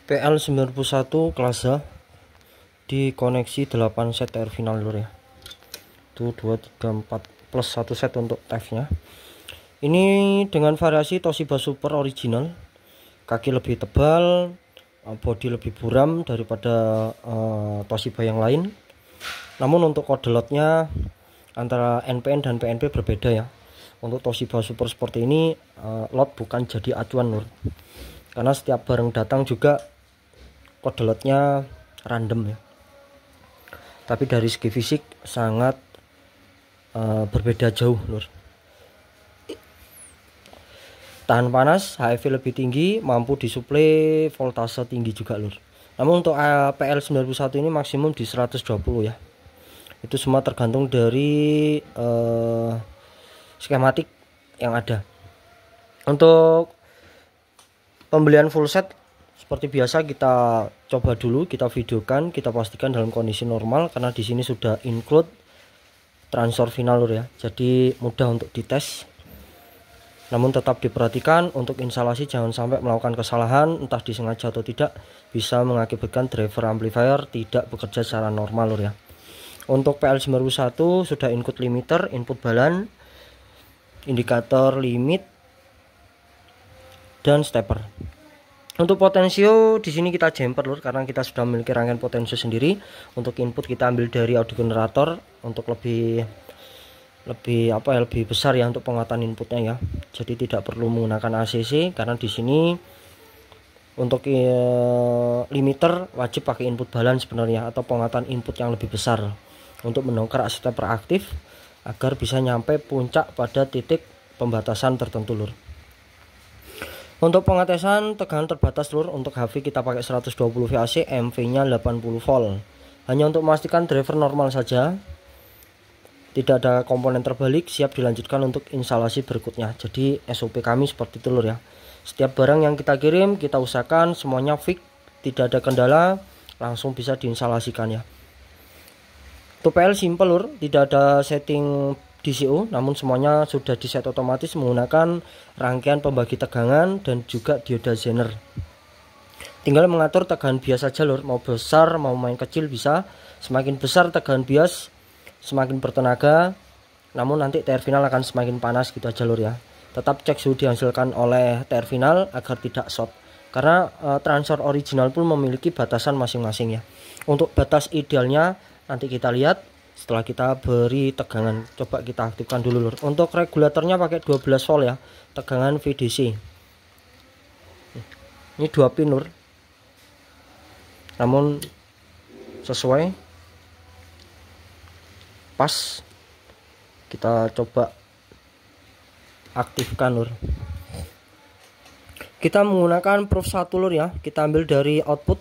PL91 kelas A dikoneksi 8 set TR final lur ya. Itu 2, 3, 4 plus 1 set untuk TF nya. Ini dengan variasi Toshiba Super original, kaki lebih tebal, bodi lebih buram daripada Toshiba yang lain. Namun untuk kode lotnya antara NPN dan PNP berbeda ya. Untuk Toshiba Super seperti ini lot bukan jadi acuan lur, karena setiap barang datang juga kode lotnya random ya. Tapi dari segi fisik sangat berbeda jauh lur. Tahan panas, HEV lebih tinggi, mampu disuplai voltase tinggi juga lur. Namun untuk PL91 ini maksimum di 120 ya. Itu semua tergantung dari skematik yang ada. Untuk pembelian full set seperti biasa kita coba dulu, kita videokan, kita pastikan dalam kondisi normal karena di sini sudah include transfer final lur ya. Jadi mudah untuk dites. Namun tetap diperhatikan untuk instalasi jangan sampai melakukan kesalahan, entah disengaja atau tidak, bisa mengakibatkan driver amplifier tidak bekerja secara normal lur ya. Untuk PL91 sudah include limiter, input balan, indikator limit, dan stepper. Untuk potensio di sini kita jumper lur karena kita sudah memiliki rangkaian potensio sendiri. Untuk input kita ambil dari audio generator untuk lebih besar ya untuk penguatan inputnya ya. Jadi tidak perlu menggunakan ACC karena di sini untuk limiter wajib pakai input balan sebenarnya atau penguatan input yang lebih besar untuk mendongkrak stepper aktif agar bisa nyampe puncak pada titik pembatasan tertentu lur. Untuk pengetesan tegangan terbatas lur, untuk HV kita pakai 120 VAC, MV nya 80 volt. Hanya untuk memastikan driver normal saja, tidak ada komponen terbalik, siap dilanjutkan untuk instalasi berikutnya. Jadi SOP kami seperti itu lur ya. Setiap barang yang kita kirim kita usahakan semuanya fix, tidak ada kendala, langsung bisa diinstalasikan ya. Untuk PL simple lur, tidak ada setting DCO, namun semuanya sudah di set otomatis menggunakan rangkaian pembagi tegangan dan juga dioda Zener. Tinggal mengatur tegangan bias saja lur, mau besar mau main kecil bisa. Semakin besar tegangan bias semakin bertenaga, namun nanti TR final akan semakin panas gitu aja lur ya. Tetap cek suhu dihasilkan oleh TR final agar tidak short, karena transfer original pun memiliki batasan masing-masing ya. Untuk batas idealnya nanti kita lihat setelah kita beri tegangan. Coba kita aktifkan dulu lur. Untuk regulatornya pakai 12 volt ya, tegangan VDC. Ini 2 pin lur, namun sesuai pas. Kita coba aktifkan lur. Kita menggunakan probe 1 lur ya. Kita ambil dari output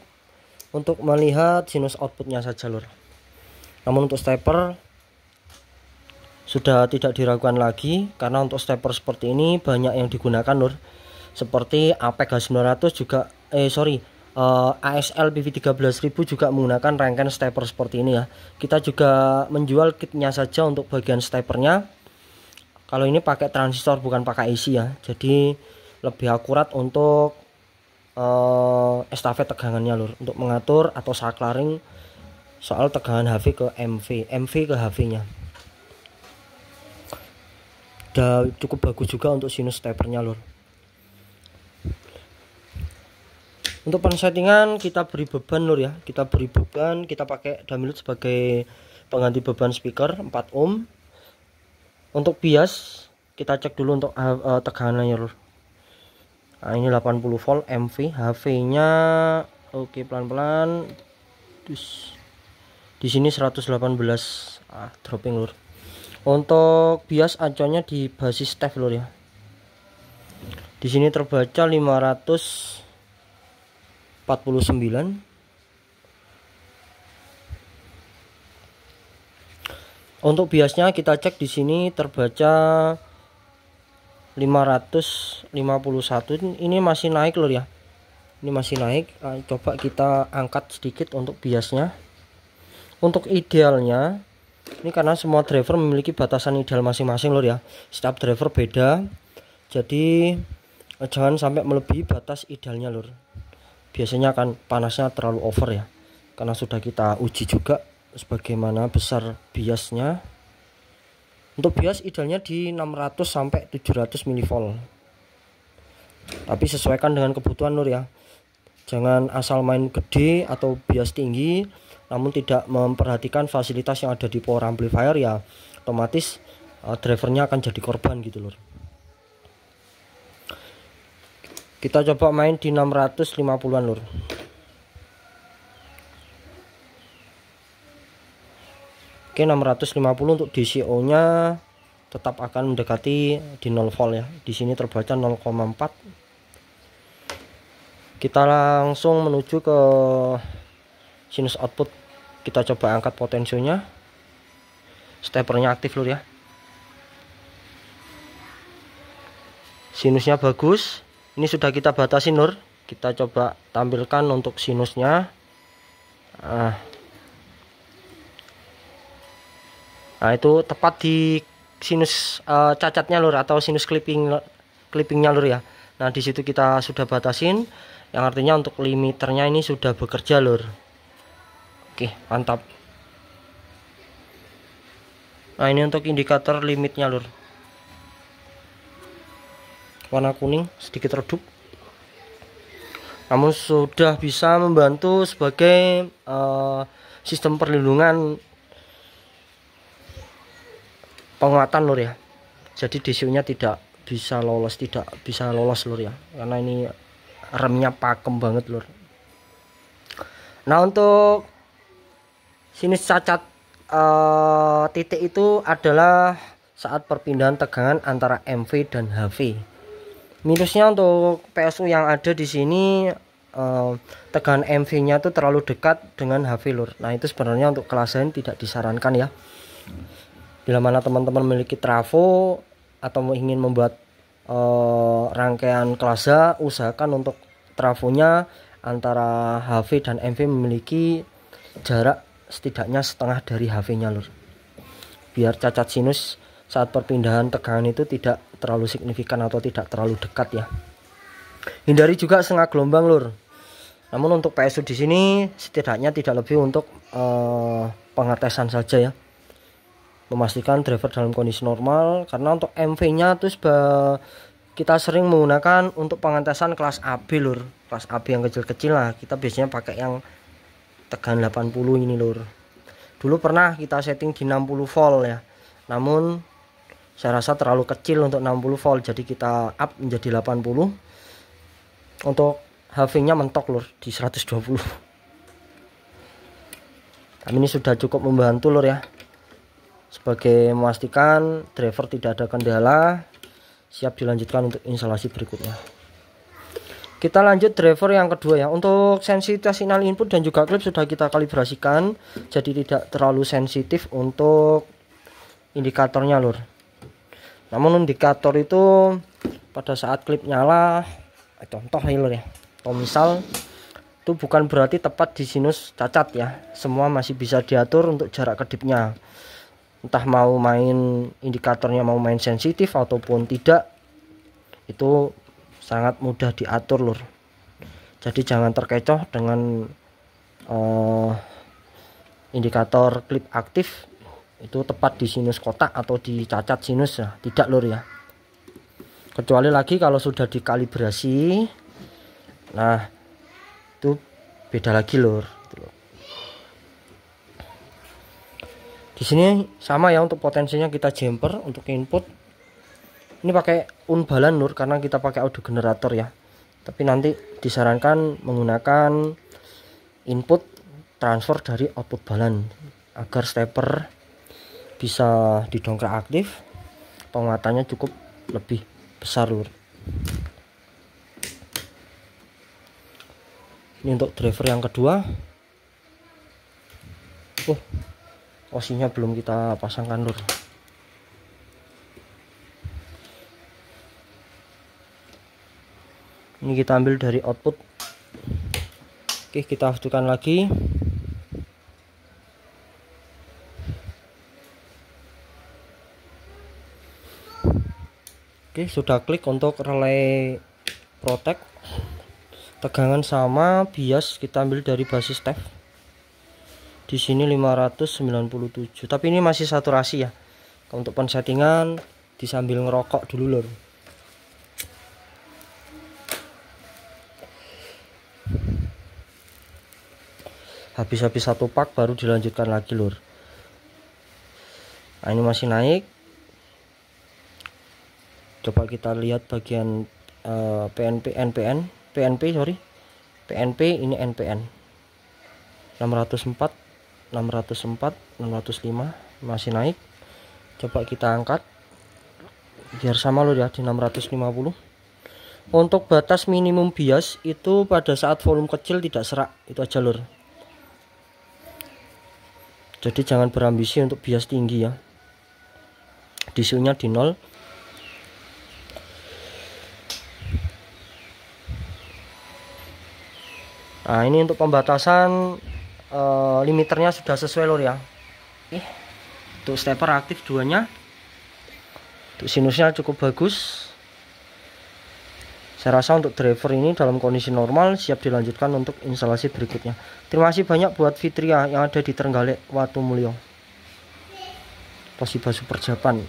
untuk melihat sinus outputnya saja lur. Namun untuk stepper sudah tidak diragukan lagi, karena untuk stepper seperti ini banyak yang digunakan lur. Seperti APEC H900 juga ASL PV13000 juga menggunakan rangkaian stepper seperti ini ya. Kita juga menjual kitnya saja untuk bagian steppernya. Kalau ini pakai transistor bukan pakai IC ya, jadi lebih akurat untuk estafet tegangannya lur, untuk mengatur atau saklaring soal tegangan HV ke MV ke HV nya. Udah cukup bagus juga untuk sinus steppernya lur. Untuk pensettingan kita beri beban lur ya, kita beri beban, kita pakai Damilut sebagai pengganti beban speaker 4 ohm. Untuk bias kita cek dulu untuk tegangannya lur. Nah, ini 80 volt MV, HV nya oke pelan-pelan. Di sini 118 dropping lur. Untuk bias acuannya di basis TF lur ya. Di sini terbaca 549. Untuk biasnya kita cek di sini terbaca 551. Ini masih naik lur ya. Ini masih naik. Coba kita angkat sedikit untuk biasnya. Untuk idealnya, ini karena semua driver memiliki batasan ideal masing-masing lur ya. Setiap driver beda. Jadi jangan sampai melebihi batas idealnya lur. biasanya akan panasnya terlalu over ya, karena sudah kita uji juga sebagaimana besar biasnya. Untuk bias idealnya di 600 sampai 700 mV, tapi sesuaikan dengan kebutuhan lur ya. Jangan asal main gede atau bias tinggi namun tidak memperhatikan fasilitas yang ada di power amplifier, ya otomatis drivernya akan jadi korban gitu lur. Kita coba main di 650-an lur. Oke, 650 untuk DCO nya tetap akan mendekati di 0 volt ya. Di sini terbaca 0,4. Kita langsung menuju ke sinus output. Kita coba angkat potensionya. Stepernya aktif lur ya. Sinusnya bagus. Ini sudah kita batasi lur. Kita coba tampilkan untuk sinusnya. Nah itu tepat di sinus cacatnya lur, atau sinus clippingnya lur ya. Nah di situ kita sudah batasin, yang artinya untuk limiternya ini sudah bekerja lur. Oke, mantap. Nah ini untuk indikator limitnya lur, warna kuning sedikit redup, namun sudah bisa membantu sebagai sistem perlindungan penguatan lur ya. Jadi DCO nya tidak bisa lolos lur ya, karena ini remnya pakem banget lur. Nah untuk sinus cacat titik itu adalah saat perpindahan tegangan antara MV dan HV. Minusnya untuk PSU yang ada di sini, tegangan MV nya itu terlalu dekat dengan HV lur. Nah itu sebenarnya untuk kelas lain tidak disarankan ya. Bila mana teman-teman memiliki trafo atau ingin membuat rangkaian kelas A, usahakan untuk trafonya antara HV dan MV memiliki jarak setidaknya setengah dari HV nya lur, biar cacat sinus saat perpindahan tegangan itu tidak terlalu signifikan atau tidak terlalu dekat ya. Hindari juga setengah gelombang lur. Namun untuk PSU di sini setidaknya tidak lebih untuk pengetesan saja ya, memastikan driver dalam kondisi normal. Karena untuk MV nya terus kita sering menggunakan untuk pengetesan kelas AB lur, kelas AB yang kecil-kecil lah. Kita biasanya pakai yang tegangan 80 ini lur. Dulu pernah kita setting di 60 volt ya, namun saya rasa terlalu kecil untuk 60 volt, jadi kita up menjadi 80. Untuk HV nya mentok lur di 120. Tapi ini sudah cukup membantu lur ya, sebagai memastikan driver tidak ada kendala. Siap dilanjutkan untuk instalasi berikutnya. Kita lanjut driver yang kedua ya. Untuk sensitivitas sinyal input dan juga klip sudah kita kalibrasikan, jadi tidak terlalu sensitif untuk indikatornya lur. Namun indikator itu pada saat klip nyala, contoh ya lur ya, atau misal itu bukan berarti tepat di sinus cacat ya. Semua masih bisa diatur untuk jarak kedipnya. Entah mau main indikatornya mau main sensitif ataupun tidak, itu sangat mudah diatur lur. Jadi jangan terkecoh dengan indikator klip aktif itu tepat di sinus kotak atau di cacat sinus ya, tidak lur ya. Kecuali lagi kalau sudah dikalibrasi, nah itu beda lagi lur. Di sini sama ya, untuk potensinya kita jumper. Untuk input ini pakai unbalan lur, karena kita pakai audio generator ya. Tapi nanti disarankan menggunakan input transfer dari output balan agar stepper bisa didongkrak aktif, penguatannya cukup lebih besar lur. Ini untuk driver yang kedua. Osinya belum kita pasangkan lur. Ini kita ambil dari output. Oke, kita aktifkan lagi. Oke, sudah klik untuk relay protect. Tegangan sama, bias kita ambil dari basis TEF. Di sini 597. Tapi ini masih saturasi ya. Untuk pensettingan disambil ngerokok dulu lur. Habis-habis satu pak baru dilanjutkan lagi lur. Nah, ini masih naik. Coba kita lihat bagian PNP sorry. PNP ini NPN. 604, 605 masih naik. Coba kita angkat biar sama lur ya di 650. Untuk batas minimum bias itu pada saat volume kecil tidak serak, itu aja lur. Jadi jangan berambisi untuk bias tinggi ya. DCU-nya di 0. Nah, ini untuk pembatasan limiternya sudah sesuai lur ya. Untuk stepper aktif duanya. Untuk sinusnya cukup bagus. Saya rasa untuk driver ini dalam kondisi normal siap dilanjutkan untuk instalasi berikutnya. Terima kasih banyak buat Fitria yang ada di Trenggalek, Watumulyo. Toshiba Super Japan.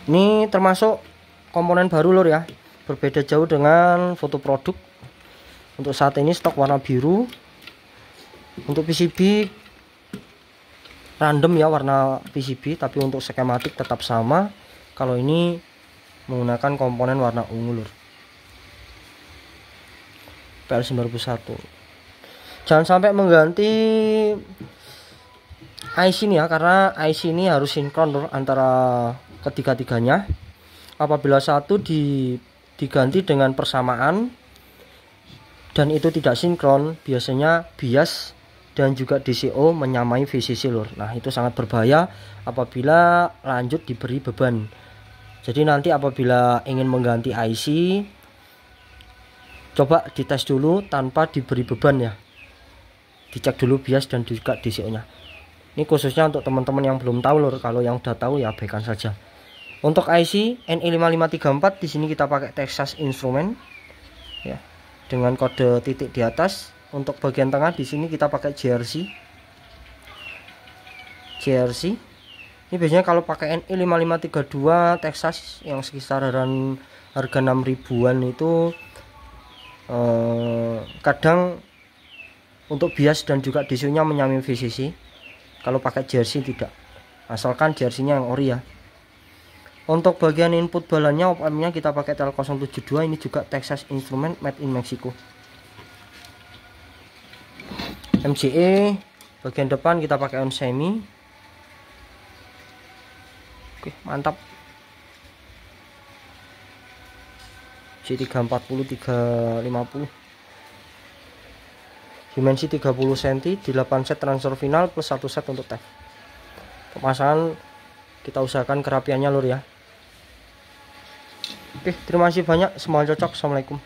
Ini termasuk komponen baru lur ya. Berbeda jauh dengan foto produk. Untuk saat ini stok warna biru. Untuk PCB random ya warna PCB, tapi untuk skematik tetap sama. Kalau ini menggunakan komponen warna ungu lur. PL91. Jangan sampai mengganti IC ini ya, karena IC ini harus sinkron lur antara ketiga-tiganya. Apabila satu diganti dengan persamaan dan itu tidak sinkron, biasanya bias dan juga DCO menyamai VCC lur. Nah, itu sangat berbahaya apabila lanjut diberi beban. Jadi nanti apabila ingin mengganti IC, coba dites dulu tanpa diberi beban ya. Dicek dulu bias dan juga DCO-nya. Ini khususnya untuk teman-teman yang belum tahu lur. Kalau yang udah tahu ya abaikan saja. Untuk IC NE5534 di sini kita pakai Texas Instrument ya, dengan kode titik di atas. Untuk bagian tengah di sini kita pakai JRC. Ini biasanya kalau pakai NE5532 Texas yang sekitaran harga 6.000-an itu kadang untuk bias dan juga DCU-nya menyamai VCC. Kalau pakai jersey tidak, asalkan jersey-nya yang ori ya. Untuk bagian input balannya op-amp-nya kita pakai TL072, ini juga Texas Instrument made in Mexico. MCE bagian depan kita pakai on semi. Oke, mantap. C340 350. Dimensi 30 cm, 8 set transfer final plus 1 set untuk TEF. Pemasangan kita usahakan kerapiannya lur ya. Oke, terima kasih banyak, semoga cocok. Assalamualaikum.